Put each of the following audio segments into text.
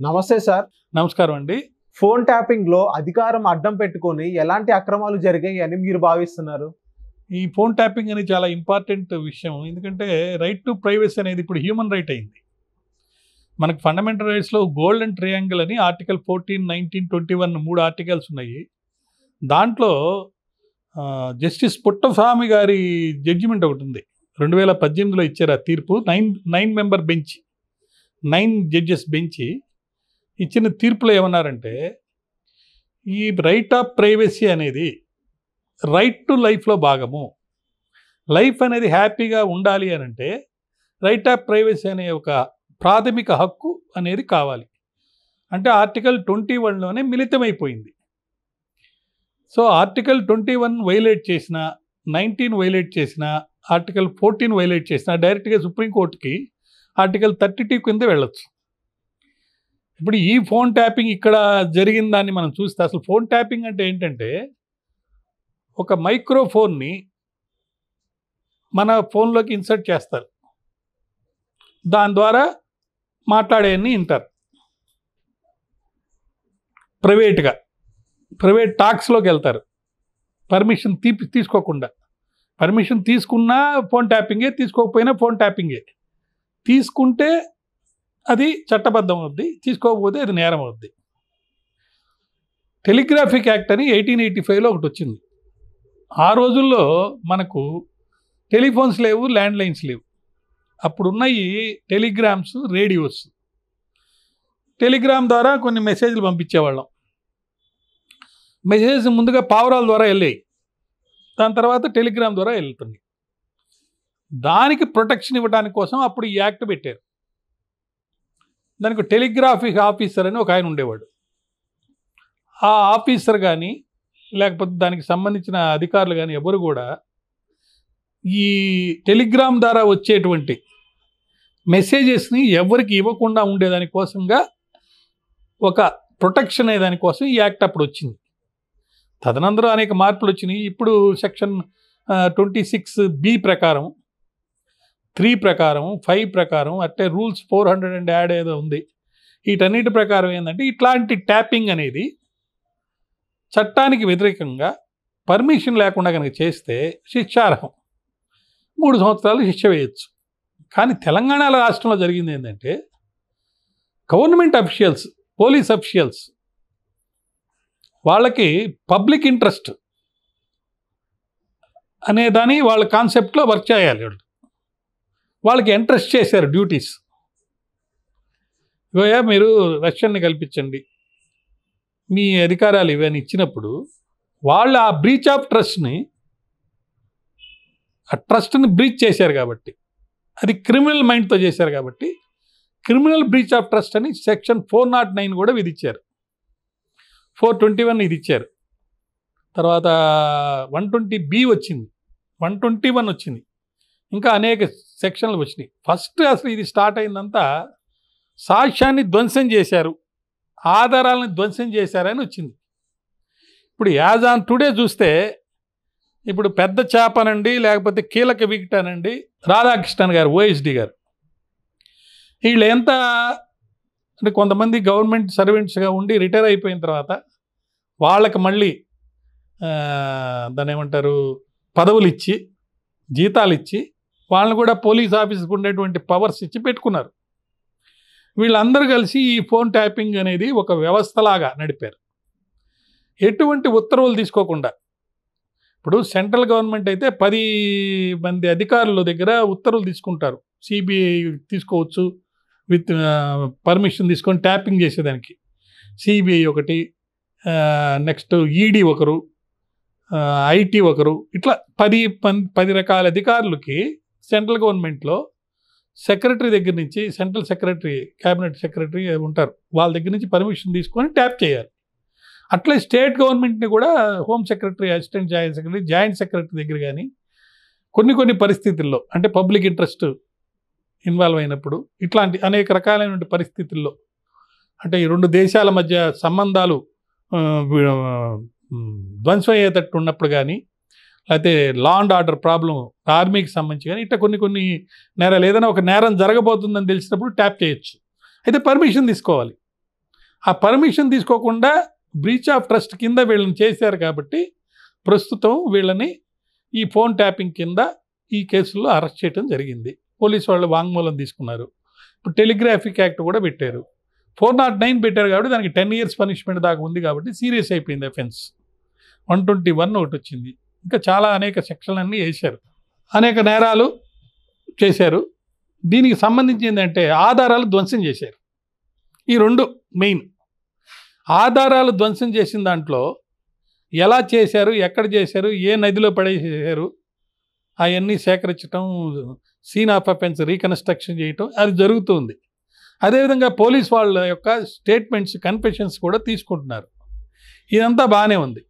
నమస్తే సార్. నమస్కారం అండి. ఫోన్ ట్యాపింగ్ లో అధికారం అడ్డం పెట్టుకొని ఎలాంటి అక్రమాలు జరిగాయి అని మీరు భావిస్తున్నారు? ఈ ఫోన్ ట్యాపింగ్ అనేది చాలా ఇంపార్టెంట్ విషయం. ఎందుకంటే రైట్ టు ప్రైవసీ అనేది ఇప్పుడు హ్యూమన్ రైట్ అయింది. మనకు ఫండమెంటల్ రైట్స్లో గోల్డెన్ ట్రయాంగిల్ అని ఆర్టికల్ 14, 19, 21 3 ఆర్టికల్స్ ఉన్నాయి. దాంట్లో జస్టిస్ పుట్టస్వామి గారి జడ్జిమెంట్ ఒకటి ఉంది. 2018లో ఇచ్చారు ఆ తీర్పు. 9 మెంబర్ బెంచ్, 9 జడ్జెస్ బెంచ్ ఇచ్చిన తీర్పులో ఏమన్నారంటే, ఈ రైట్ ఆఫ్ ప్రైవసీ అనేది రైట్ టు లైఫ్లో భాగము. లైఫ్ అనేది హ్యాపీగా ఉండాలి అని అంటే రైట్ ఆఫ్ ప్రైవసీ అనే ఒక ప్రాథమిక హక్కు అనేది కావాలి. అంటే ఆర్టికల్ 21లోనే మిళితమైపోయింది. సో ఆర్టికల్ 21 వైలేట్ చేసిన, 19 వైలేట్ చేసిన, ఆర్టికల్ 14 వైలేట్ చేసిన డైరెక్ట్గా సుప్రీంకోర్టుకి ఆర్టికల్ 32 కింద వెళ్ళొచ్చు. ఇప్పుడు ఈ ఫోన్ ట్యాపింగ్ ఇక్కడ జరిగిన దాన్ని మనం చూస్తే, అసలు ఫోన్ ట్యాపింగ్ అంటే ఏంటంటే, ఒక మైక్రోఫోన్ని మన ఫోన్లోకి ఇన్సర్ట్ చేస్తారు. దాని ద్వారా మాట్లాడేవన్నీ వింటారు. ప్రైవేట్ టాక్స్లోకి వెళ్తారు. పర్మిషన్ తీసుకోకుండా. పర్మిషన్ తీసుకున్నా ఫోన్ ట్యాపింగే, తీసుకోకపోయినా ఫోన్ ట్యాపింగే. తీసుకుంటే అది చట్టబద్ధం అవుద్ది, తీసుకోకపోతే అది నేరం అవుద్ది. టెలిగ్రాఫిక్ యాక్ట్ అని 1885లో ఒకటి వచ్చింది. ఆ రోజుల్లో మనకు టెలిఫోన్స్ లేవు, ల్యాండ్ లైన్స్ లేవు. అప్పుడున్నవి టెలిగ్రామ్స్, రేడియోస్. టెలిగ్రామ్ ద్వారా కొన్ని మెసేజ్లు పంపించేవాళ్ళం. మెసేజ్ ముందుగా పావురాల ద్వారా వెళ్ళాయి, దాని తర్వాత టెలిగ్రామ్ ద్వారా వెళ్తుంది. దానికి ప్రొటెక్షన్ ఇవ్వడానికి కోసం అప్పుడు ఈ యాక్ట్ పెట్టారు. దానికి టెలిగ్రాఫిక్ ఆఫీసర్ అని ఒక ఆయన ఉండేవాడు. ఆ ఆఫీసర్ కానీ లేకపోతే దానికి సంబంధించిన అధికారులు కానీ ఎవరు కూడా ఈ టెలిగ్రామ్ ద్వారా వచ్చేటువంటి మెసేజెస్ని ఎవరికి ఇవ్వకుండా ఉండేదానికోసంగా ఒక ప్రొటెక్షన్ అనే దానికోసం ఈ యాక్ట్ అప్పుడు వచ్చింది. తదనంతరం అనేక మార్పులు వచ్చినాయి. ఇప్పుడు సెక్షన్ 26B ప్రకారం, 3 ప్రకారం, 5 ప్రకారం, అంటే రూల్స్ 400 అండ్ యాడ్ ఏదో ఉంది. వీటన్నిటి ప్రకారం ఏంటంటే, ఇట్లాంటి ట్యాపింగ్ అనేది చట్టానికి వ్యతిరేకంగా పర్మిషన్ లేకుండా కనుక చేస్తే శిక్షార్హం, 3 సంవత్సరాలు శిక్ష వేయచ్చు. కానీ తెలంగాణ రాష్ట్రంలో జరిగింది ఏంటంటే, గవర్నమెంట్ అఫీషియల్స్, పోలీస్ అఫీషియల్స్ వాళ్ళకి పబ్లిక్ ఇంట్రెస్ట్ అనే దాని వాళ్ళ కాన్సెప్ట్లో వర్క్ చేయాలి. వాళ్ళకి ఇంట్రెస్ట్ చేశారు డ్యూటీస్. ఇవయా మీరు రక్షణని కల్పించండి, మీ అధికారాలు ఇవన్నీ ఇచ్చినప్పుడు వాళ్ళు ఆ బ్రీచ్ ఆఫ్ ట్రస్ట్ని, ఆ ట్రస్ట్ని బ్రీచ్ చేశారు కాబట్టి, అది క్రిమినల్ మైండ్తో చేశారు కాబట్టి క్రిమినల్ బ్రీచ్ ఆఫ్ ట్రస్ట్ అని సెక్షన్ 409 కూడా విధించారు. 421 ఇది ఇచ్చారు. తర్వాత 120B వచ్చింది, 121 వచ్చింది, ఇంకా అనేక సెక్షన్లు వచ్చినాయి. ఫస్ట్ అసలు ఇది స్టార్ట్ అయిందంతా సాక్ష్యాన్ని ధ్వంసం చేశారు, ఆధారాలను ధ్వంసం చేశారని వచ్చింది. ఇప్పుడు యాజ్ ఆన్ టుడే చూస్తే, ఇప్పుడు పెద్ద చేపనండి, లేకపోతే కీలక వికెట్ అనండి, రాధాకృష్ణన్ గారు, OSD గారు, వీళ్ళు ఎంత అంటే కొంతమంది గవర్నమెంట్ సర్వెంట్స్గా ఉండి రిటైర్ అయిపోయిన తర్వాత వాళ్ళకి మళ్ళీ దాన్ని ఏమంటారు, పదవులు ఇచ్చి, జీతాలు ఇచ్చి, వాళ్ళని కూడా పోలీస్ ఆఫీస్కి ఉండేటువంటి పవర్స్ ఇచ్చి పెట్టుకున్నారు. వీళ్ళందరూ కలిసి ఈ ఫోన్ ట్యాపింగ్ అనేది ఒక వ్యవస్థలాగా నడిపారు. ఎటువంటి ఉత్తర్వులు తీసుకోకుండా. ఇప్పుడు సెంట్రల్ గవర్నమెంట్ అయితే 10 మంది అధికారుల దగ్గర ఉత్తర్వులు తీసుకుంటారు. CBI తీసుకోవచ్చు విత్ పర్మిషన్ తీసుకొని ట్యాపింగ్ చేసేదానికి. CBI ఒకటి, నెక్స్ట్ ED ఒకరు, IT ఒకరు, ఇట్లా 10 రకాల అధికారులకి సెంట్రల్ గవర్నమెంట్లో సెక్రటరీ దగ్గర నుంచి, సెంట్రల్ సెక్రటరీ, క్యాబినెట్ సెక్రటరీ ఉంటారు, వాళ్ళ దగ్గర నుంచి పర్మిషన్ తీసుకొని ట్యాప్ చేయాలి. అట్లే స్టేట్ గవర్నమెంట్ని కూడా home secretary, assistant joint secretary దగ్గర కానీ కొన్ని పరిస్థితుల్లో, అంటే పబ్లిక్ ఇంట్రెస్ట్ ఇన్వాల్వ్ అయినప్పుడు, ఇట్లాంటి అనేక రకాలైన పరిస్థితుల్లో, అంటే ఈ 2 దేశాల మధ్య సంబంధాలు ధ్వంసం అయ్యేటట్టు ఉన్నప్పుడు కానీ, లేకపోతే లా అండ్ ఆర్డర్ ప్రాబ్లం, ఆర్మీకి సంబంధించి కానీ, ఇట్లా కొన్ని నేరాలు, ఏదైనా ఒక నేరం జరగబోతుందని తెలిసినప్పుడు ట్యాప్ చేయొచ్చు. అయితే పర్మిషన్ తీసుకోవాలి. ఆ పర్మిషన్ తీసుకోకుండా బ్రీచ్ ఆఫ్ ట్రస్ట్ కింద వీళ్ళని చేశారు కాబట్టి ప్రస్తుతం వీళ్ళని ఈ ఫోన్ ట్యాపింగ్ కింద ఈ కేసుల్లో అరెస్ట్ చేయడం జరిగింది. పోలీసు వాళ్ళు వాంగ్మూలం తీసుకున్నారు. ఇప్పుడు టెలిగ్రాఫిక్ యాక్ట్ కూడా పెట్టారు. 409 పెట్టారు కాబట్టి దానికి 10 years పనిష్మెంట్ దాకా ఉంది కాబట్టి సీరియస్ అయిపోయింది అఫెన్స్. 121 ఒకటి వచ్చింది. ఇంకా చాలా అనేక సెక్షన్లన్నీ వేశారు. అనేక నేరాలు చేశారు. దీనికి సంబంధించి ఏంటంటే ఆధారాలు ధ్వంసం చేశారు. ఈ రెండు మెయిన్. ఆధారాలు ధ్వంసం చేసిన దాంట్లో ఎలా చేశారు, ఎక్కడ చేశారు, ఏ నదిలో పడేసారు, అవన్నీ సేకరించడం, సీన్ ఆఫ్ అఫెన్స్ రీకన్స్ట్రక్షన్ చేయటం అది జరుగుతుంది. అదేవిధంగా పోలీస్ వాళ్ళ యొక్క స్టేట్మెంట్స్, కన్ఫెషన్స్ కూడా తీసుకుంటున్నారు. ఇదంతా బాగానే ఉంది.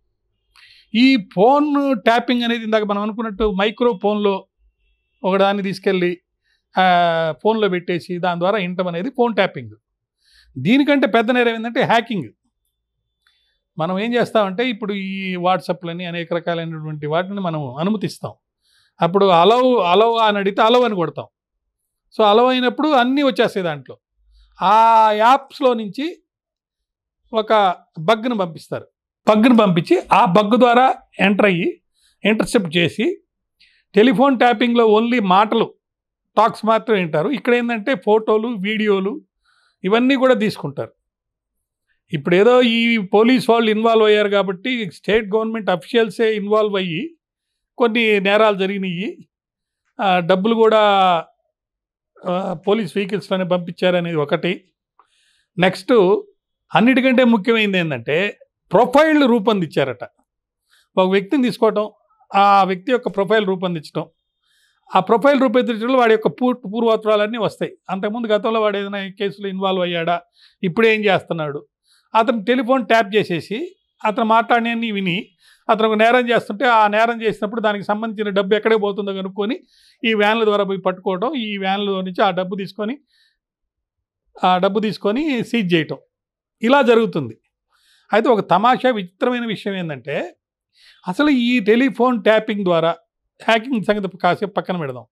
ఈ ఫోన్ ట్యాపింగ్ అనేది ఇందాక మనం అనుకున్నట్టు మైక్రో ఫోన్లో ఒకదాన్ని తీసుకెళ్ళి ఫోన్లో పెట్టేసి దాని ద్వారా వినటం అనేది ఫోన్ ట్యాపింగ్. దీనికంటే పెద్ద నేరం ఏంటంటే హ్యాకింగ్. మనం ఏం చేస్తామంటే ఇప్పుడు ఈ వాట్సాప్లని అనేక రకాలైనటువంటి వాటిని మనం అనుమతిస్తాం. అప్పుడు అలవ్ అని అడిగితే అలవ్ అని కొడతాం. సో అలవ్ అయినప్పుడు అన్నీ వచ్చేస్తాయి దాంట్లో. ఆ యాప్స్లో నుంచి ఒక బగ్ను పంపిస్తారు. బగ్ను పంపించి ఆ బగ్ ద్వారా ఎంటర్ అయ్యి ఇంటర్సెప్ట్ చేసి టెలిఫోన్ ట్యాపింగ్లో ఓన్లీ మాటలు, టాక్స్ మాత్రమే వింటారు. ఇక్కడ ఏంటంటే ఫోటోలు, వీడియోలు ఇవన్నీ కూడా తీసుకుంటారు. ఇప్పుడు ఏదో ఈ పోలీస్ వాళ్ళు ఇన్వాల్వ్ అయ్యారు కాబట్టి స్టేట్ గవర్నమెంట్ అఫీషియల్సే ఇన్వాల్వ్ అయ్యి కొన్ని నేరాలు జరిగినాయి. డబ్బులు కూడా పోలీస్ వెహికల్స్లోనే పంపించారనేది ఒకటి. నెక్స్ట్ అన్నిటికంటే ముఖ్యమైనది ఏంటంటే ప్రొఫైల్ రూపొందించారట. ఒక వ్యక్తిని తీసుకోవటం, ఆ వ్యక్తి యొక్క ప్రొఫైల్ రూపొందించడం, ఆ ప్రొఫైల్ రూపొందించడంలో వాడి యొక్క పూర్వత్రాలన్నీ వస్తాయి. అంతకుముందు గతంలో వాడు ఏదైనా కేసులో ఇన్వాల్వ్ అయ్యాడా, ఇప్పుడు ఏం చేస్తున్నాడు, అతను టెలిఫోన్ ట్యాప్ చేసేసి అతను మాట్లాడినవన్నీ విని అతను ఒక నేరం చేస్తుంటే ఆ నేరం చేసినప్పుడు దానికి సంబంధించిన డబ్బు ఎక్కడికి పోతుందో కనుక్కొని ఈ వ్యాన్ల ద్వారా పోయి పట్టుకోవడం, ఈ వ్యాన్లో నుంచి ఆ డబ్బు తీసుకొని సీజ్ చేయటం ఇలా జరుగుతుంది. అయితే ఒక తమాషా విచిత్రమైన విషయం ఏంటంటే అసలు ఈ టెలిఫోన్ ట్యాపింగ్ ద్వారా హ్యాకింగ్ సంగతి కాసేపు పక్కన పెడదాం.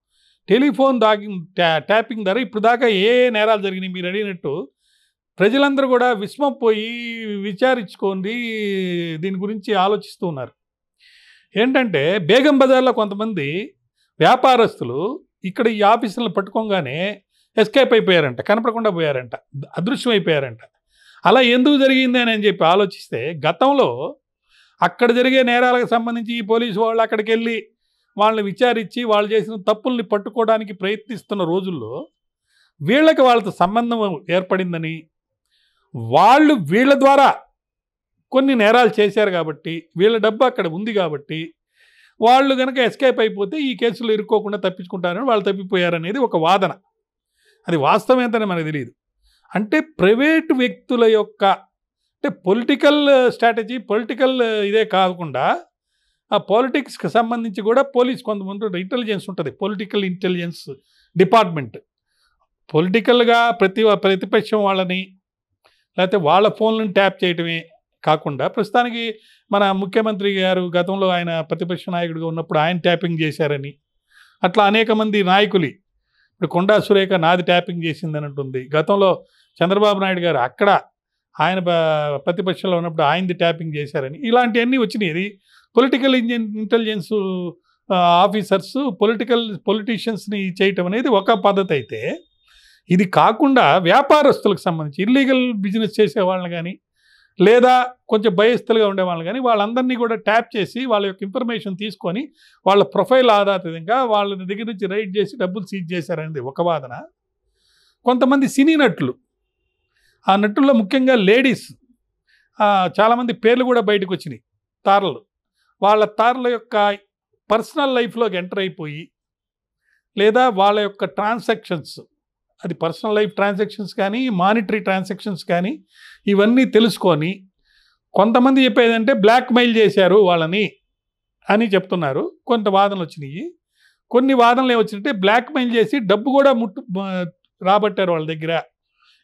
టెలిఫోన్ ట్యాపింగ్ ద్వారా ఇప్పుడు దాకా ఏ నేరాలు జరిగినాయి మీరు అడిగినట్టు ప్రజలందరూ కూడా విస్మపోయి విచారించుకొని దీని గురించి ఆలోచిస్తూ ఉన్నారు. ఏంటంటే బేగం బజార్లో కొంతమంది వ్యాపారస్తులు ఇక్కడ ఈ ఆఫీసులను పట్టుకోగానే ఎస్కేప్ అయిపోయారంట, కనపడకుండా పోయారంట, అదృశ్యం అయిపోయారంట. అలా ఎందుకు జరిగింది అని చెప్పి ఆలోచిస్తే గతంలో అక్కడ జరిగే నేరాలకు సంబంధించి ఈ పోలీసు వాళ్ళు అక్కడికి వెళ్ళి వాళ్ళని విచారించి వాళ్ళు చేసిన తప్పుల్ని పట్టుకోవడానికి ప్రయత్నిస్తున్న రోజుల్లో వాళ్ళతో సంబంధం ఏర్పడిందని, వాళ్ళు వీళ్ళ ద్వారా కొన్ని నేరాలు చేశారు కాబట్టి వీళ్ళ డబ్బు అక్కడ ఉంది కాబట్టి వాళ్ళు కనుక ఎస్కేప్ అయిపోతే ఈ కేసులో ఇరుక్కోకుండా తప్పించుకుంటారని వాళ్ళు తప్పిపోయారనేది ఒక వాదన. అది వాస్తవం ఏంటనే మనకు తెలియదు. అంటే ప్రైవేటు వ్యక్తుల యొక్క అంటే పొలిటికల్ స్ట్రాటజీ, పొలిటికల్ ఇదే కాకుండా ఆ పాలిటిక్స్కి సంబంధించి కూడా పోలీస్ కొంతమంది ఇంటెలిజెన్స్ ఉంటుంది, పొలిటికల్ ఇంటెలిజెన్స్ డిపార్ట్మెంట్. పొలిటికల్గా ప్రతిపక్షం వాళ్ళని లేకపోతే వాళ్ళ ఫోన్లను ట్యాప్ చేయటమే కాకుండా ప్రస్తుతానికి మన ముఖ్యమంత్రి గారు గతంలో ఆయన ప్రతిపక్ష నాయకుడిగా ఉన్నప్పుడు ఆయన ట్యాపింగ్ చేశారని అట్లా అనేక మంది నాయకులు, ఇప్పుడు కొండా సురేఖ నాది ట్యాపింగ్ చేసిందని అంటుంది. గతంలో చంద్రబాబు నాయుడు గారు అక్కడ ఆయన ప్రతిపక్షంలో ఉన్నప్పుడు ఆయనది ట్యాపింగ్ చేశారని ఇలాంటివన్నీ వచ్చినాయి. ఇది పొలిటికల్ ఇంటెలిజెన్స్ ఆఫీసర్స్ పొలిటీషియన్స్ని చేయటం అనేది ఒక పద్ధతి అయితే, ఇది కాకుండా వ్యాపారస్తులకు సంబంధించి ఇల్లీగల్ బిజినెస్ చేసే వాళ్ళని కానీ లేదా కొంచెం భయస్థులుగా ఉండే వాళ్ళని కానీ వాళ్ళందరినీ కూడా ట్యాప్ చేసి వాళ్ళ యొక్క ఇన్ఫర్మేషన్ తీసుకొని వాళ్ళ ప్రొఫైల్ ఆధారితంగా వాళ్ళ దగ్గర నుంచి రైడ్ చేసి డబ్బులు సీజ్ చేశారనేది ఒక వాదన. కొంతమంది సినీ నటులు, ఆ నటుల్లో ముఖ్యంగా లేడీస్ చాలామంది పేర్లు కూడా బయటకు వచ్చినాయి, తారలు. వాళ్ళ తారల యొక్క పర్సనల్ లైఫ్లోకి ఎంటర్ అయిపోయి లేదా వాళ్ళ యొక్క ట్రాన్సాక్షన్స్, అది పర్సనల్ లైఫ్ ట్రాన్సాక్షన్స్ కానీ మానిటరీ ట్రాన్సాక్షన్స్ కానీ ఇవన్నీ తెలుసుకొని కొంతమంది చెప్పేదంటే బ్లాక్మెయిల్ చేశారు వాళ్ళని అని చెప్తున్నారు. కొంత వాదనలు వచ్చినాయి. కొన్ని వాదనలు ఏమొచ్చినట్టే బ్లాక్మెయిల్ చేసి డబ్బు కూడా రాబట్టారు వాళ్ళ దగ్గర.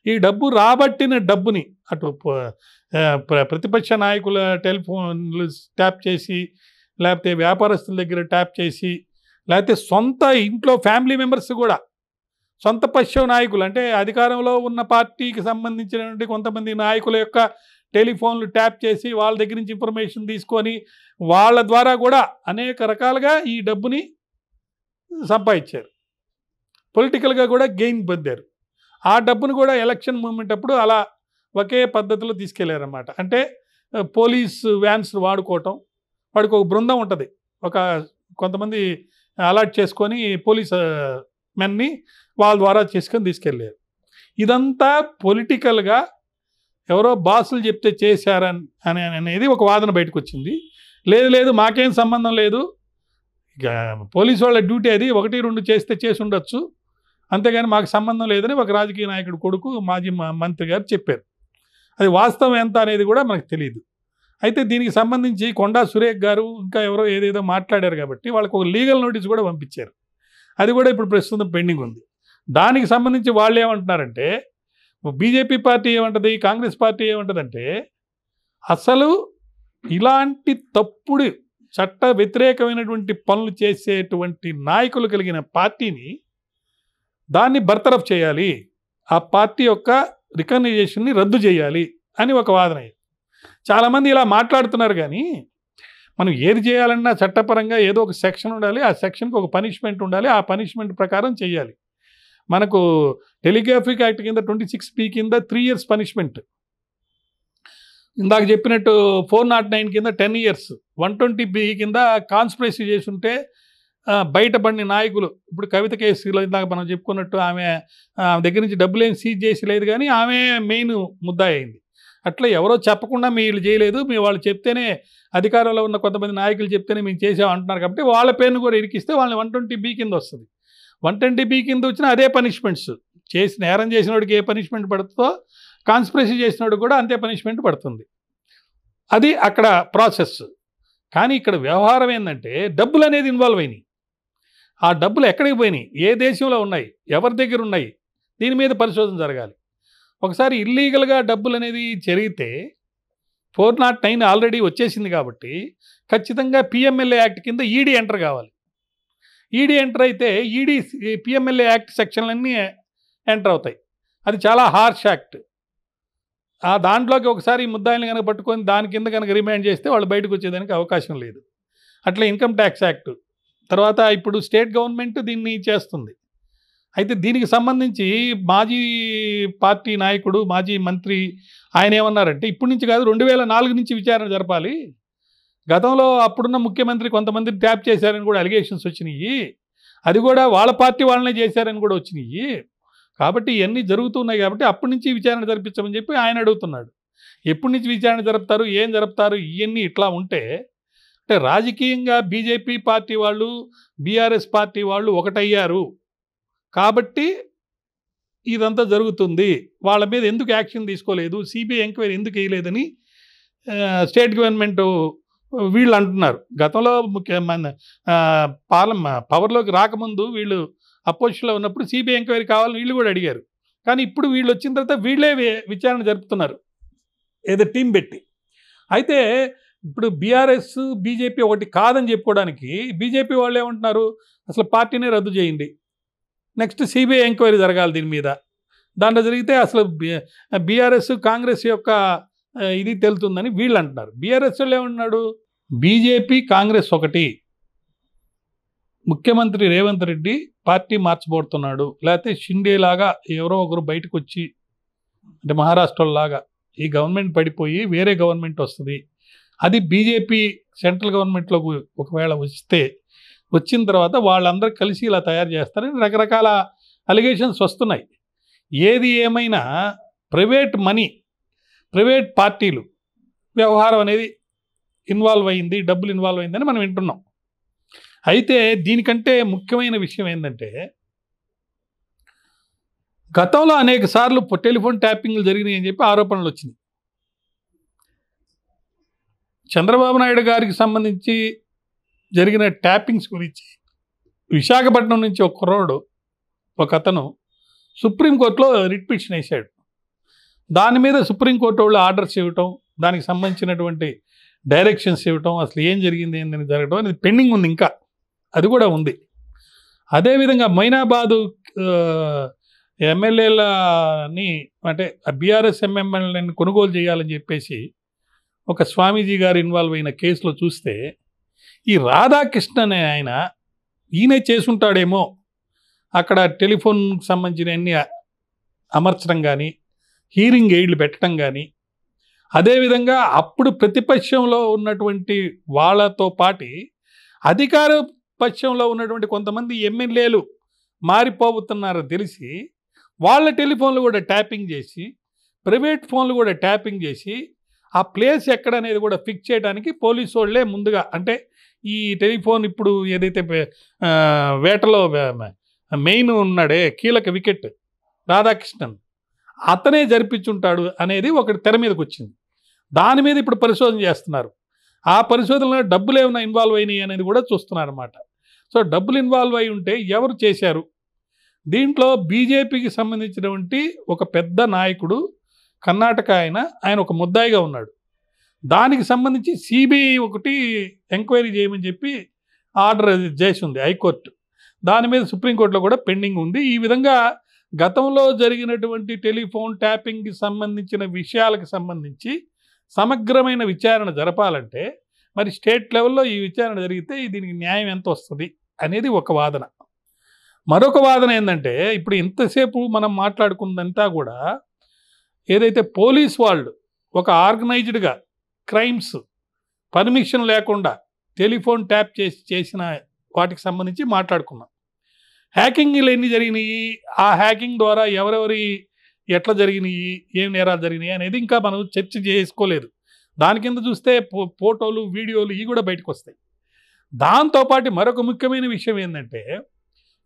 ఈ డబ్బు రాబట్టిన డబ్బుని అటు ప్రతిపక్ష నాయకుల టెలిఫోన్లు ట్యాప్ చేసి లేకపోతే వ్యాపారస్తుల దగ్గర ట్యాప్ చేసి లేకపోతే సొంత ఇంట్లో ఫ్యామిలీ మెంబర్స్ కూడా సొంత పశ్చిమ నాయకులు అంటే అధికారంలో ఉన్న పార్టీకి సంబంధించినటువంటి కొంతమంది నాయకుల యొక్క టెలిఫోన్లు ట్యాప్ చేసి వాళ్ళ దగ్గర నుంచి ఇన్ఫర్మేషన్ తీసుకొని వాళ్ళ ద్వారా కూడా అనేక రకాలుగా ఈ డబ్బుని సంపాదించారు. పొలిటికల్గా కూడా గెయిన్ పొందారు. ఆ డబ్బును కూడా ఎలక్షన్ మూమెంట్ అప్పుడు అలా ఒకే పద్ధతిలో తీసుకెళ్లారన్నమాట. అంటే పోలీస్ వ్యాన్స్ వాడుకోవటం, వాడికి ఒక బృందం ఉంటుంది, ఒక కొంతమంది అలాట్ చేసుకొని పోలీస్ మెన్ని వాళ్ళ ద్వారా చేసుకొని తీసుకెళ్ళారు. ఇదంతా పొలిటికల్గా ఎవరో బాసులు చెప్తే చేశారని అనేది ఒక వాదన బయటకు వచ్చింది. లేదు మాకేం సంబంధం లేదు, ఇక పోలీసు వాళ్ళ డ్యూటీ అది, 1-2 చేస్తే చేసి ఉండొచ్చు, అంతేగాని మాకు సంబంధం లేదని ఒక రాజకీయ నాయకుడు కొడుకు మాజీ మంత్రి గారు చెప్పారు. అది వాస్తవం ఎంత అనేది కూడా మనకు తెలియదు. అయితే దీనికి సంబంధించి కొండా సురేఖ్ గారు ఇంకా ఎవరో ఏదేదో మాట్లాడారు కాబట్టి వాళ్ళకు ఒక లీగల్ నోటీస్ కూడా పంపించారు. అది కూడా ఇప్పుడు ప్రస్తుతం పెండింగ్ ఉంది. దానికి సంబంధించి వాళ్ళు ఏమంటున్నారంటే, బీజేపీ పార్టీ ఏమంటుంది, కాంగ్రెస్ పార్టీ ఏమంటుందంటే, అసలు ఇలాంటి తప్పుడు చట్ట వ్యతిరేకమైనటువంటి పనులు చేసేటువంటి నాయకులు కలిగిన పార్టీని దాన్ని బర్తరఫ్ చేయాలి, ఆ పార్టీ యొక్క రికగ్నైజేషన్ని రద్దు చేయాలి అని ఒక వాదన. చాలామంది ఇలా మాట్లాడుతున్నారు, కానీ మనం ఏది చేయాలన్నా చట్టపరంగా ఏదో ఒక సెక్షన్ ఉండాలి, ఆ సెక్షన్కి ఒక పనిష్మెంట్ ఉండాలి, ఆ పనిష్మెంట్ ప్రకారం చేయాలి. మనకు టెలిగ్రాఫిక్ యాక్ట్ కింద 26B కింద 3 years పనిష్మెంట్, ఇందాక చెప్పినట్టు 409 కింద 10 years, 120B కింద కాన్స్పిరసీ చేసి ఉంటే బయటపడిన నాయకులు, ఇప్పుడు కవిత కేసులో ఇందాక మనం చెప్పుకున్నట్టు ఆమె దగ్గర నుంచి డబ్బులు ఏం సీజ్ చేసి లేదు, కానీ ఆమె మెయిన్ ముద్దాయి అయింది. అట్లా ఎవరో చెప్పకుండా వీళ్ళు చేయలేదు, మీ వాళ్ళు చెప్తేనే, అధికారంలో ఉన్న కొంతమంది నాయకులు చెప్తేనే మేము చేసాం అంటున్నారు కాబట్టి వాళ్ళ పేరును కూడా ఇరికిస్తే వాళ్ళని 120B కింద వస్తుంది. 120B కింద వచ్చిన అదే పనిష్మెంట్స్, నేరం చేసిన వాడికి ఏ పనిష్మెంట్ పడుతుందో కాన్స్పిరసీ చేసిన వాడికి కూడా అంతే పనిష్మెంట్ పడుతుంది. అది అక్కడ ప్రాసెస్. కానీ ఇక్కడ వ్యవహారం ఏంటంటే డబ్బులు అనేది ఇన్వాల్వ్ అయినాయి. ఆ డబ్బులు ఎక్కడికి పోయినాయి, ఏ దేశంలో ఉన్నాయి, ఎవరి దగ్గర ఉన్నాయి, దీని మీద పరిశోధన జరగాలి. ఒకసారి ఇల్లీగల్గా డబ్బులు అనేది జరిగితే 409 ఆల్రెడీ వచ్చేసింది కాబట్టి ఖచ్చితంగా PMLA యాక్ట్ కింద ఈడీ ఎంటర్ కావాలి. ఈడీ ఎంటర్ అయితే ఈడీ PMLA యాక్ట్ సెక్షన్లన్నీ ఎంటర్ అవుతాయి. అది చాలా హార్ష్ యాక్ట్. ఆ దాంట్లోకి ఒకసారి ఈ ముద్దాయిలను కనుక పట్టుకొని దాని కింద కనుక రిమాండ్ చేస్తే వాళ్ళు బయటకు వచ్చేదానికి అవకాశం లేదు. అట్లా ఇన్కమ్ ట్యాక్స్ యాక్ట్ తర్వాత ఇప్పుడు స్టేట్ గవర్నమెంట్ దీన్ని చేస్తుంది. అయితే దీనికి సంబంధించి మాజీ పార్టీ నాయకుడు, మాజీ మంత్రి ఆయన ఏమన్నారంటే, ఇప్పటి నుంచి కాదు 2004 నుంచి విచారణ జరపాలి, గతంలో అప్పుడున్న ముఖ్యమంత్రి కొంతమంది ట్యాప్ చేశారని కూడా అలిగేషన్స్ వచ్చినాయి, అది కూడా వాళ్ళ పార్టీ వాళ్ళనే చేశారని కూడా వచ్చినాయి, కాబట్టి ఇవన్నీ జరుగుతున్నాయి కాబట్టి అప్పటి నుంచి విచారణ జరిపించమని చెప్పి ఆయన అడుగుతున్నాడు. ఎప్పటి నుంచి విచారణ జరుపుతారు, ఏం జరుపుతారు, ఇవన్నీ ఇట్లా ఉంటే అంటే రాజకీయంగా బీజేపీ పార్టీ వాళ్ళు, బీఆర్ఎస్ పార్టీ వాళ్ళు ఒకటయ్యారు కాబట్టి ఇదంతా జరుగుతుంది, వాళ్ళ మీద ఎందుకు యాక్షన్ తీసుకోలేదు, సిబిఐ ఎంక్వైరీ ఎందుకు వేయలేదని స్టేట్ గవర్నమెంట్ వీళ్ళు అంటున్నారు. గతంలో పవర్లోకి రాకముందు వీళ్ళు అపోజిషన్లో ఉన్నప్పుడు సిబిఐ ఎంక్వైరీ కావాలని వీళ్ళు కూడా అడిగారు. కానీ ఇప్పుడు వీళ్ళు వచ్చిన తర్వాత వీళ్ళే విచారణ జరుపుతున్నారు, ఏదో టీం పెట్టి. అయితే ఇప్పుడు బీఆర్ఎస్ బీజేపీ ఒకటి కాదని చెప్పుకోవడానికి బీజేపీ వాళ్ళు ఏమంటున్నారు, అసలు పార్టీనే రద్దు చేయండి, నెక్స్ట్ సిబిఐ ఎంక్వైరీ జరగాలి దీని మీద, దాంట్లో జరిగితే అసలు బీఆర్ఎస్ కాంగ్రెస్ యొక్క ఇది తెలుతుందని వీళ్ళు అంటున్నారు. బీఆర్ఎస్ వాళ్ళు ఏమంటున్నాడు, బీజేపీ కాంగ్రెస్ ఒకటి, ముఖ్యమంత్రి రేవంత్ రెడ్డి పార్టీ మార్చబోతున్నాడు, లేకపోతే షిండే లాగా ఎవరో ఒకరు బయటకు వచ్చి, అంటే మహారాష్ట్రలాగా ఈ గవర్నమెంట్ పడిపోయి వేరే గవర్నమెంట్ వస్తుంది, అది బీజేపీ సెంట్రల్ గవర్నమెంట్లోకి ఒకవేళ వచ్చిన తర్వాత వాళ్ళందరూ కలిసి ఇలా తయారు చేస్తారని రకరకాల అలిగేషన్స్ వస్తున్నాయి. ఏది ఏమైనా ప్రైవేట్ మనీ, ప్రైవేట్ పార్టీలు వ్యవహారం అనేది ఇన్వాల్వ్ అయింది, డబ్బులు ఇన్వాల్వ్ అయిందని మనం వింటున్నాం. అయితే దీనికంటే ముఖ్యమైన విషయం ఏంటంటే, గతంలో అనేక సార్లు టెలిఫోన్ ట్యాపింగ్లు జరిగినాయి అని చెప్పి ఆరోపణలు వచ్చినాయి. చంద్రబాబు నాయుడు గారికి సంబంధించి జరిగిన ట్యాపింగ్స్ గురించి విశాఖపట్నం నుంచి ఒక కుర్రోడు, ఒక అతను సుప్రీంకోర్టులో రిట్ పిటిషన్ వేశాడు. దాని మీద సుప్రీంకోర్టు వాళ్ళు ఆర్డర్స్ ఇవ్వటం, దానికి సంబంధించినటువంటి డైరెక్షన్స్ ఇవ్వటం, అసలు ఏం జరిగింది ఏందని జరగడం అనేది పెండింగ్ ఉంది, ఇంకా అది కూడా ఉంది. అదేవిధంగా మైనాబాదు ఎమ్మెల్యేలని అంటే బీఆర్ఎస్ ఎమ్మెల్యేలని కొనుగోలు చేయాలని చెప్పేసి ఒక స్వామీజీ గారు ఇన్వాల్వ్ అయిన కేసులో చూస్తే ఈ రాధాకృష్ణ అనే ఆయన ఈయనే చేసుంటాడేమో అక్కడ టెలిఫోన్కి సంబంధించిన అన్ని అమర్చడం కానీ హీరింగ్ ఎయిడ్లు పెట్టడం కానీ అదేవిధంగా అప్పుడు ప్రతిపక్షంలో ఉన్నటువంటి వాళ్ళతో పాటు అధికార పక్షంలో ఉన్నటువంటి కొంతమంది ఎమ్మెల్యేలు మారిపోతున్నారో తెలిసి వాళ్ళ టెలిఫోన్లు కూడా ట్యాపింగ్ చేసి ప్రైవేట్ ఫోన్లు కూడా ట్యాపింగ్ చేసి ఆ ప్లేస్ ఎక్కడ అనేది కూడా ఫిక్స్ చేయడానికి పోలీసు వాళ్ళే ముందుగా అంటే ఈ టెలిఫోన్ ఇప్పుడు ఏదైతే వేటలో మెయిన్ ఉన్నాడే కీలక వికెట్ రాధాకృష్ణన్ అతనే జరిపించుంటాడు అనేది ఒకటి తెర మీదకి వచ్చింది. దాని మీద ఇప్పుడు పరిశోధన చేస్తున్నారు. ఆ పరిశోధనలో డబ్బులు ఏమైనా ఇన్వాల్వ్ అయినాయి అనేది కూడా చూస్తున్నారు అన్నమాట. సో డబ్బులు ఇన్వాల్వ్ అయి ఉంటే ఎవరు చేశారు? దీంట్లో బీజేపీకి సంబంధించినటువంటి ఒక పెద్ద నాయకుడు కర్ణాటక ఆయన ఒక ముద్దాయిగా ఉన్నాడు. దానికి సంబంధించి సిబిఐ ఒకటి ఎంక్వైరీ చేయమని చెప్పి ఆర్డర్ చేసి ఉంది హైకోర్టు. దాని మీద సుప్రీంకోర్టులో కూడా పెండింగ్ ఉంది. ఈ విధంగా గతంలో జరిగినటువంటి టెలిఫోన్ ట్యాపింగ్కి సంబంధించిన విషయాలకు సంబంధించి సమగ్రమైన విచారణ జరపాలంటే మరి స్టేట్ లెవెల్లో ఈ విచారణ జరిగితే దీనికి న్యాయం ఎంత వస్తుంది అనేది ఒక వాదన. మరొక వాదన ఏంటంటే ఇప్పుడు ఇంతసేపు మనం మాట్లాడుకున్నదంతా కూడా ఏదైతే పోలీస్ వాళ్ళు ఒక ఆర్గనైజ్డ్గా క్రైమ్స్ పర్మిషన్ లేకుండా టెలిఫోన్ ట్యాప్ చేసిన వాటికి సంబంధించి మాట్లాడుకున్నాం. హ్యాకింగ్లు ఎన్ని జరిగినాయి, ఆ హ్యాకింగ్ ద్వారా ఎవరెవరి ఎట్లా జరిగినాయి, ఏం నేరాలు జరిగినాయి అనేది ఇంకా మనం చర్చ చేసుకోలేదు. దాని కింద చూస్తే ఫోటోలు వీడియోలు ఇవి కూడా బయటకు వస్తాయి. దాంతోపాటు మరొక ముఖ్యమైన విషయం ఏంటంటే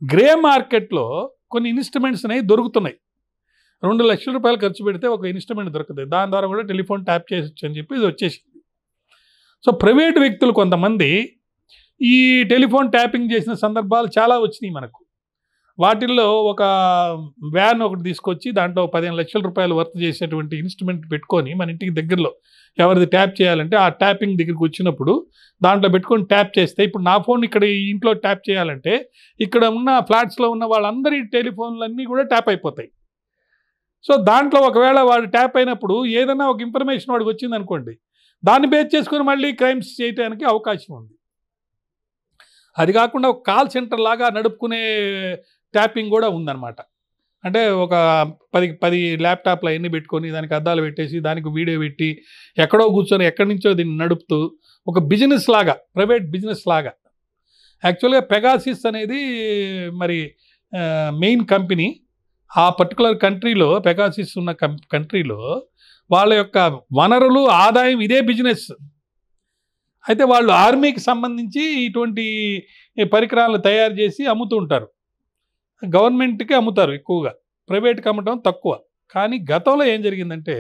గ్రే మార్కెట్లో కొన్ని ఇన్స్ట్రుమెంట్స్ అనేవి దొరుకుతున్నాయి. 2 లక్షల రూపాయలు ఖర్చు పెడితే ఒక ఇన్స్ట్రుమెంట్ దొరుకుతుంది. దాని ద్వారా కూడా టెలిఫోన్ ట్యాప్ చేయొచ్చు అని చెప్పి ఇది వచ్చేసింది. సో ప్రైవేటు వ్యక్తులు కొంతమంది ఈ టెలిఫోన్ ట్యాపింగ్ చేసిన సందర్భాలు చాలా వచ్చినాయి మనకు. వాటిల్లో ఒక వ్యాన్ ఒకటి తీసుకొచ్చి దాంట్లో 15 లక్షల రూపాయలు వర్త్ చేసేటువంటి ఇన్స్ట్రుమెంట్ పెట్టుకొని మన ఇంటికి దగ్గరలో ఎవరిది ట్యాప్ చేయాలంటే ఆ ట్యాపింగ్ దగ్గరికి వచ్చినప్పుడు దాంట్లో పెట్టుకొని ట్యాప్ చేస్తే ఇప్పుడు నా ఫోన్ ఇక్కడ ఇంట్లో ట్యాప్ చేయాలంటే ఇక్కడ ఉన్న ఫ్లాట్స్లో ఉన్న వాళ్ళందరి టెలిఫోన్లన్నీ కూడా ట్యాప్ అయిపోతాయి. సో దాంట్లో ఒకవేళ వాడు ట్యాప్ అయినప్పుడు ఏదైనా ఒక ఇన్ఫర్మేషన్ వాడికి వచ్చింది అనుకోండి, దాన్ని బేస్ చేసుకొని మళ్ళీ క్రైమ్స్ చేయడానికి అవకాశం ఉంది. అది కాకుండా ఒక కాల్ సెంటర్ లాగా నడుపుకునే ట్యాపింగ్ కూడా ఉందన్నమాట. అంటే ఒక 10 ల్యాప్టాప్లు అవన్నీ పెట్టుకొని దానికి అద్దాలు పెట్టేసి దానికి వీడియో పెట్టి ఎక్కడో కూర్చొని ఎక్కడి నుంచో దీన్ని నడుపుతూ ఒక బిజినెస్ లాగా ప్రైవేట్ బిజినెస్ లాగా. యాక్చువల్గా పెగాసిస్ అనేది మరి మెయిన్ కంపెనీ ఆ పర్టికులర్ కంట్రీలో పెగాసిస్ ఉన్న కంట్రీలో వాళ్ళ యొక్క వనరులు ఆదాయం ఇదే బిజినెస్. అయితే వాళ్ళు ఆర్మీకి సంబంధించి ఇటువంటి పరికరాలను తయారు చేసి అమ్ముతూ ఉంటారు. గవర్నమెంట్కి అమ్ముతారు ఎక్కువగా, ప్రైవేట్కి అమ్మటం తక్కువ. కానీ గతంలో ఏం జరిగిందంటే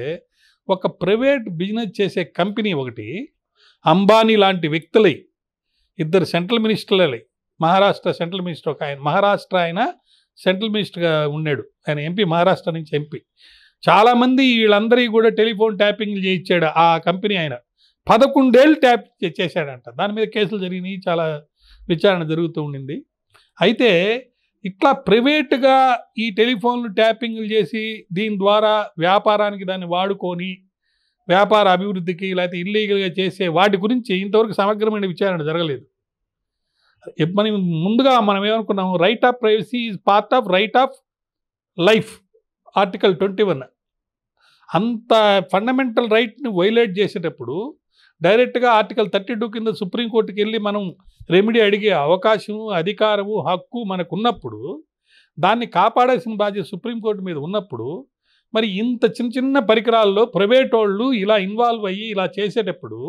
ఒక ప్రైవేట్ బిజినెస్ చేసే కంపెనీ ఒకటి అంబానీ లాంటి వ్యక్తులై 2 సెంట్రల్ మినిస్టర్లై మహారాష్ట్ర సెంట్రల్ మినిస్టర్ ఒక ఆయన మహారాష్ట్ర ఆయన సెంట్రల్ మినిస్టర్గా ఉన్నాడు. ఆయన ఎంపీ, మహారాష్ట్ర నుంచి ఎంపీ. చాలామంది వీళ్ళందరికీ కూడా టెలిఫోన్ ట్యాపింగ్లు చేయించాడు ఆ కంపెనీ. ఆయన 11 ఏళ్ళు ట్యాప్ చేశాడంట. దాని మీద కేసులు జరిగినాయి, చాలా విచారణ జరుగుతూ ఉండింది. అయితే ఇట్లా ప్రైవేటుగా ఈ టెలిఫోన్లు ట్యాపింగ్లు చేసి దీని ద్వారా వ్యాపారానికి దాన్ని వాడుకొని వ్యాపార అభివృద్ధికి లేకపోతే ఇల్లీగల్గా చేసే వాటి గురించి ఇంతవరకు సమగ్రమైన విచారణ జరగలేదు. మనం ముందుగా మనం ఏమనుకున్నాము, right of privacy is part of right of life, article 21. అంత ఫండమెంటల్ రైట్ని వైలేట్ చేసేటప్పుడు డైరెక్ట్గా ఆర్టికల్ 32 కింద సుప్రీంకోర్టుకి వెళ్ళి మనం రెమెడీ అడిగే అవకాశము, అధికారము, హక్కు మనకు ఉన్నప్పుడు దాన్ని కాపాడాల్సిన బాధ్యత సుప్రీంకోర్టు మీద ఉన్నప్పుడు మరి ఇంత చిన్న చిన్న పరికరాల్లో ప్రైవేట్ వాళ్ళు ఇలా ఇన్వాల్వ్ అయ్యి ఇలా చేసేటప్పుడు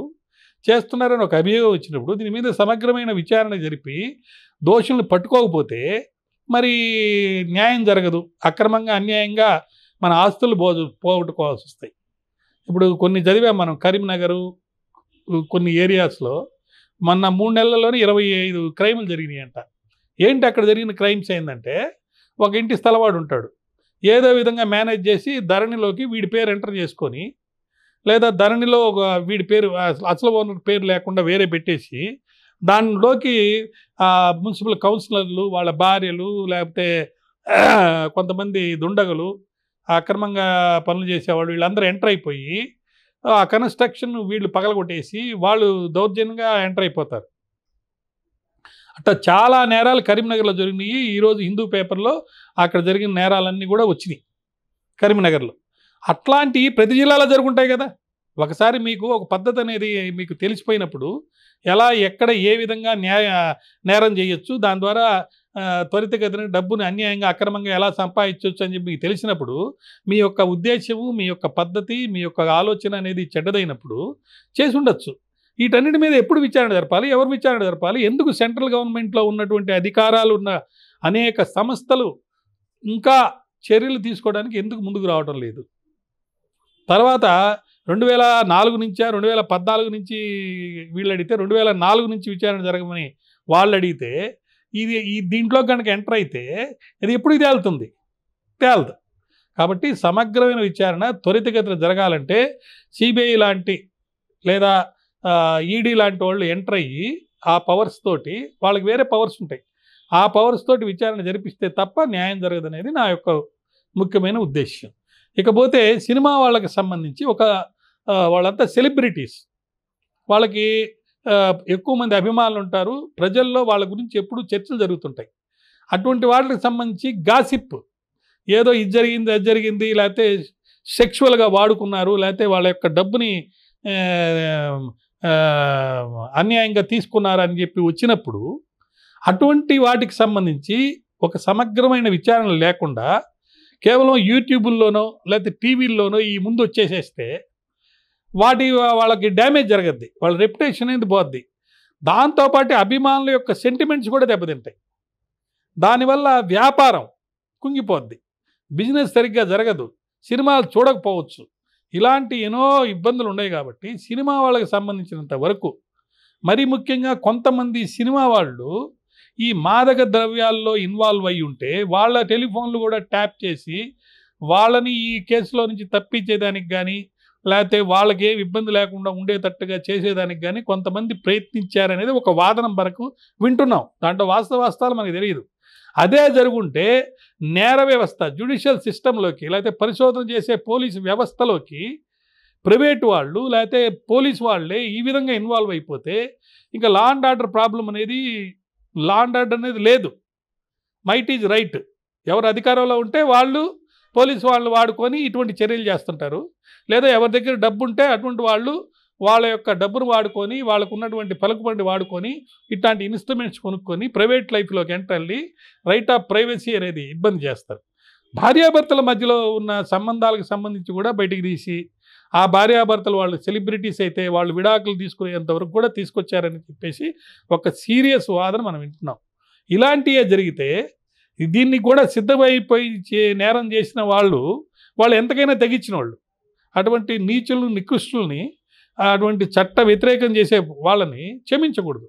చేస్తున్నారని ఒక అభియోగం వచ్చినప్పుడు దీని మీద సమగ్రమైన విచారణ జరిపి దోషులను పట్టుకోకపోతే మరి న్యాయం జరగదు. అక్రమంగా అన్యాయంగా మన ఆస్తులు పోగొట్టుకోవాల్సి వస్తాయి. ఇప్పుడు కొన్ని చదివాం మనం, కరీంనగర్ కొన్ని ఏరియాస్లో మొన్న 3 నెలల్లోనే 25 క్రైములు జరిగినాయి అంట. ఏంటి అక్కడ జరిగిన క్రైమ్స్ ఏంటంటే ఒక ఇంటి స్థలవాడు ఉంటాడు, ఏదో విధంగా మేనేజ్ చేసి ధరణిలోకి వీడి పేరు ఎంటర్ చేసుకొని లేదా ధరణిలో ఒక వీడి పేరు అసలు ఓనర్ పేరు లేకుండా వేరే పెట్టేసి దానిలోకి మున్సిపల్ కౌన్సిలర్లు, వాళ్ళ భార్యలు, లేకపోతే కొంతమంది దుండగులు, అక్రమంగా పనులు చేసేవాళ్ళు, వీళ్ళందరూ ఎంటర్ అయిపోయి ఆ కన్స్ట్రక్షన్ వీళ్ళు పగలగొట్టేసి వాళ్ళు దౌర్జన్యంగా ఎంటర్ అయిపోతారు. అట్లా చాలా నేరాలు కరీంనగర్లో జరిగినాయి. ఈరోజు హిందూ పేపర్లో అక్కడ జరిగిన నేరాలన్నీ కూడా వచ్చినాయి కరీంనగర్లో. అట్లాంటివి ప్రతి జిల్లాలో జరుగుంటాయి కదా. ఒకసారి మీకు ఒక పద్ధతి అనేది మీకు తెలిసిపోయినప్పుడు ఎలా, ఎక్కడ, ఏ విధంగా నేరం చేయొచ్చు, దాని ద్వారా త్వరితగతిన డబ్బుని అన్యాయంగా అక్రమంగా ఎలా సంపాదించవచ్చు అని చెప్పి మీకు తెలిసినప్పుడు మీ యొక్క ఉద్దేశము, మీ యొక్క పద్ధతి, మీ యొక్క ఆలోచన అనేది చెడ్డదైనప్పుడు చేసి ఉండొచ్చు. వీటన్నిటి మీద ఎప్పుడు విచారణ జరపాలి, ఎవరు విచారణ జరపాలి, ఎందుకు సెంట్రల్ గవర్నమెంట్లో ఉన్నటువంటి అధికారాలు ఉన్న అనేక సంస్థలు ఇంకా చర్యలు తీసుకోవడానికి ఎందుకు ముందుకు రావడం లేదు? తర్వాత 2004 నుంచా 2014 నుంచి వీళ్ళు అడిగితే 2004 నుంచి విచారణ జరగమని వాళ్ళు అడిగితే దీంట్లో కనుక ఎంటర్ అయితే ఇది ఎప్పుడు తేలుతుంది? తేలదు. కాబట్టి సమగ్రమైన విచారణ త్వరితగతిన జరగాలంటే సిబిఐ లాంటి లేదా ఈడీ లాంటి వాళ్ళు ఎంటర్ అయ్యి ఆ పవర్స్ తోటి, వాళ్ళకి వేరే పవర్స్ ఉంటాయి, ఆ పవర్స్ తోటి విచారణ జరిపిస్తే తప్ప న్యాయం జరగదనేది నా యొక్క ముఖ్యమైన ఉద్దేశం. ఇకపోతే సినిమా వాళ్ళకి సంబంధించి వాళ్ళంతా సెలబ్రిటీస్, వాళ్ళకి ఎక్కువ మంది అభిమానులు ఉంటారు, ప్రజల్లో వాళ్ళ గురించి ఎప్పుడూ చర్చలు జరుగుతుంటాయి. అటువంటి వాటికి సంబంధించి గాసిప్, ఏదో ఇది జరిగింది అది జరిగింది, లేకపోతే సెక్షువల్గా వాడుకున్నారు, లేకపోతే వాళ్ళ యొక్క డబ్బుని అన్యాయంగా తీసుకున్నారు అని చెప్పి వచ్చినప్పుడు అటువంటి వాటికి సంబంధించి ఒక సమగ్రమైన విచారణ లేకుండా కేవలం యూట్యూబుల్లోనో లేకపోతే టీవీల్లోనో ఈ ముందు వచ్చేసేస్తే వాళ్ళకి డ్యామేజ్ జరగద్ది, వాళ్ళ రెప్యుటేషన్ అనేది పోద్ది. దాంతోపాటు అభిమానుల యొక్క సెంటిమెంట్స్ కూడా దెబ్బతింటాయి. దానివల్ల వ్యాపారం కుంగిపోద్ది, బిజినెస్ సరిగ్గా జరగదు, సినిమాలు చూడకపోవచ్చు. ఇలాంటి ఎన్నో ఇబ్బందులు ఉన్నాయి. కాబట్టి సినిమా వాళ్ళకి సంబంధించినంత వరకు, మరీ ముఖ్యంగా కొంతమంది సినిమా వాళ్ళు ఈ మాదక ద్రవ్యాల్లో ఇన్వాల్వ్ అయ్యి ఉంటే వాళ్ళ టెలిఫోన్లు కూడా ట్యాప్ చేసి వాళ్ళని ఈ కేసులో నుంచి తప్పించేదానికి కానీ, లేకపోతే వాళ్ళకి ఏమి ఇబ్బంది లేకుండా ఉండేటట్టుగా చేసేదానికి కానీ కొంతమంది ప్రయత్నించారనేది ఒక వాదన వరకు వింటున్నాం. దాంట్లో వాస్తవాలు మనకు తెలియదు. అదే జరుగుంటే నేర వ్యవస్థ, జ్యుడిషియల్ సిస్టంలోకి, లేకపోతే పరిశోధన చేసే పోలీసు వ్యవస్థలోకి ప్రైవేటు వాళ్ళు లేకపోతే పోలీసు వాళ్ళే ఈ విధంగా ఇన్వాల్వ్ అయిపోతే ఇంకా లా అండ్ ఆర్డర్ ప్రాబ్లం అనేది, లా అండ్ ఆర్డర్ అనేది లేదు. Might is right. ఎవరు అధికారంలో ఉంటే వాళ్ళు పోలీసు వాళ్ళని వాడుకొని ఇటువంటి చర్యలు చేస్తుంటారు. లేదా ఎవరి దగ్గర డబ్బు ఉంటే అటువంటి వాళ్ళు వాళ్ళ యొక్క డబ్బును వాడుకొని, వాళ్ళకు ఉన్నటువంటి పలుకుబడి వాడుకొని ఇట్లాంటి ఇన్స్ట్రుమెంట్స్ కొనుక్కొని ప్రైవేట్ లైఫ్లోకి ఎంటర్ అయ్యి రైట్ ఆఫ్ ప్రైవసీ అనేది ఇబ్బంది చేస్తారు. భార్యాభర్తల మధ్యలో ఉన్న సంబంధాలకు సంబంధించి కూడా బయటికి తీసి, ఆ భార్యాభర్తలు వాళ్ళు సెలబ్రిటీస్ అయితే వాళ్ళు విడాకులు తీసుకునేంతవరకు కూడా తీసుకొచ్చారని చెప్పేసి ఒక సీరియస్ వాదన మనం వింటున్నాం. ఇలాంటివే జరిగితే దీన్ని కూడా సిద్ధమైపోయి నేరం చేసిన వాళ్ళు ఎంతకైనా తెగించిన వాళ్ళు. అటువంటి నీచులు, నికృష్టుల్ని, అటువంటి చట్ట వ్యతిరేకం చేసే వాళ్ళని క్షమించకూడదు.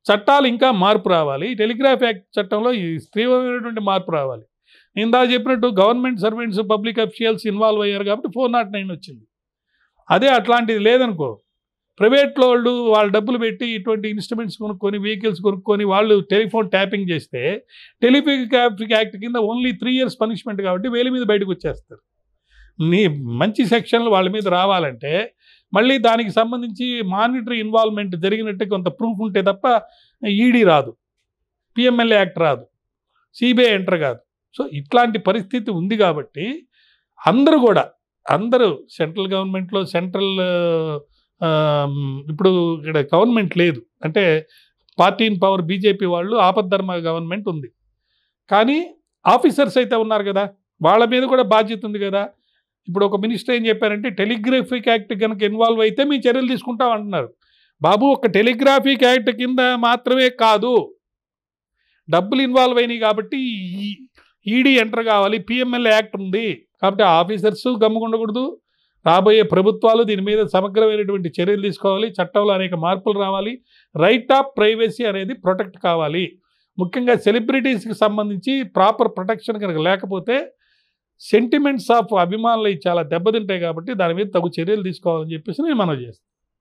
చట్టాలు ఇంకా మార్పు రావాలి. టెలిగ్రాఫ్ యాక్ట్ చట్టంలో ఈ తీవ్రమైనటువంటి మార్పు రావాలి. నేను దా చెప్పినట్టు government servants, public officials involve అయ్యారు కాబట్టి 409 వచ్చింది. అదే అట్లాంటిది లేదనుకో, ప్రైవేట్లో వాళ్ళు వాళ్ళ డబ్బులు పెట్టి ఇటువంటి ఇన్స్ట్రుమెంట్స్ కొనుక్కొని, వెహికల్స్ కొనుక్కొని వాళ్ళు టెలిఫోన్ ట్యాపింగ్ చేస్తే టెలిగ్రాఫ్ యాక్ట్ కింద ఓన్లీ 3 years పనిష్మెంట్ కాబట్టి వేల మీద బయటకు వచ్చేస్తారు. మంచి సెక్షన్లు వాళ్ళ మీద రావాలంటే మళ్ళీ దానికి సంబంధించి మానిటరీ ఇన్వాల్వ్మెంట్ జరిగినట్టు కొంత ప్రూఫ్ ఉంటే తప్ప ఈడీ రాదు, పిఎంఎల్ఏ యాక్ట్ రాదు, సిబిఐ ఎంటర్ కాదు. సో ఇట్లాంటి పరిస్థితి ఉంది కాబట్టి అందరూ సెంట్రల్ గవర్నమెంట్లో ఇప్పుడు ఇక్కడ గవర్నమెంట్ లేదు అంటే పార్టీ ఇన్ పవర్ బీజేపీ వాళ్ళు ఆపద్ధర్మ గవర్నమెంట్ ఉంది. కానీ ఆఫీసర్స్ అయితే ఉన్నారు కదా, వాళ్ళ మీద కూడా బాధ్యత ఉంది కదా. ఇప్పుడు ఒక మినిస్టర్ ఏం చెప్పారంటే టెలిగ్రాఫిక్ యాక్ట్ కనుక ఇన్వాల్వ్ అయితే మేము చర్యలు తీసుకుంటాం అంటున్నారు. బాబు, ఒక టెలిగ్రాఫిక్ యాక్ట్ కింద మాత్రమే కాదు, డబ్బులు ఇన్వాల్వ్ అయినాయి కాబట్టి ఈడీ ఎంటర్ కావాలి, పిఎంఎల్ఏ యాక్ట్ ఉంది కాబట్టి ఆఫీసర్స్ గమ్ముకుండకూడదు. రాబోయే ప్రభుత్వాలు దీని మీద సమగ్రమైనటువంటి చర్యలు తీసుకోవాలి. చట్టంలో అనేక మార్పులు రావాలి. రైట్ ఆఫ్ ప్రైవసీ అనేది ప్రొటెక్ట్ కావాలి. ముఖ్యంగా సెలబ్రిటీస్కి సంబంధించి ప్రాపర్ ప్రొటెక్షన్ కనుక లేకపోతే సెంటిమెంట్స్ ఆఫ్ అభిమానులు చాలా దెబ్బతింటాయి కాబట్టి దాని మీద తగు చర్యలు తీసుకోవాలని చెప్పేసి నేను మనవి చేస్తాను.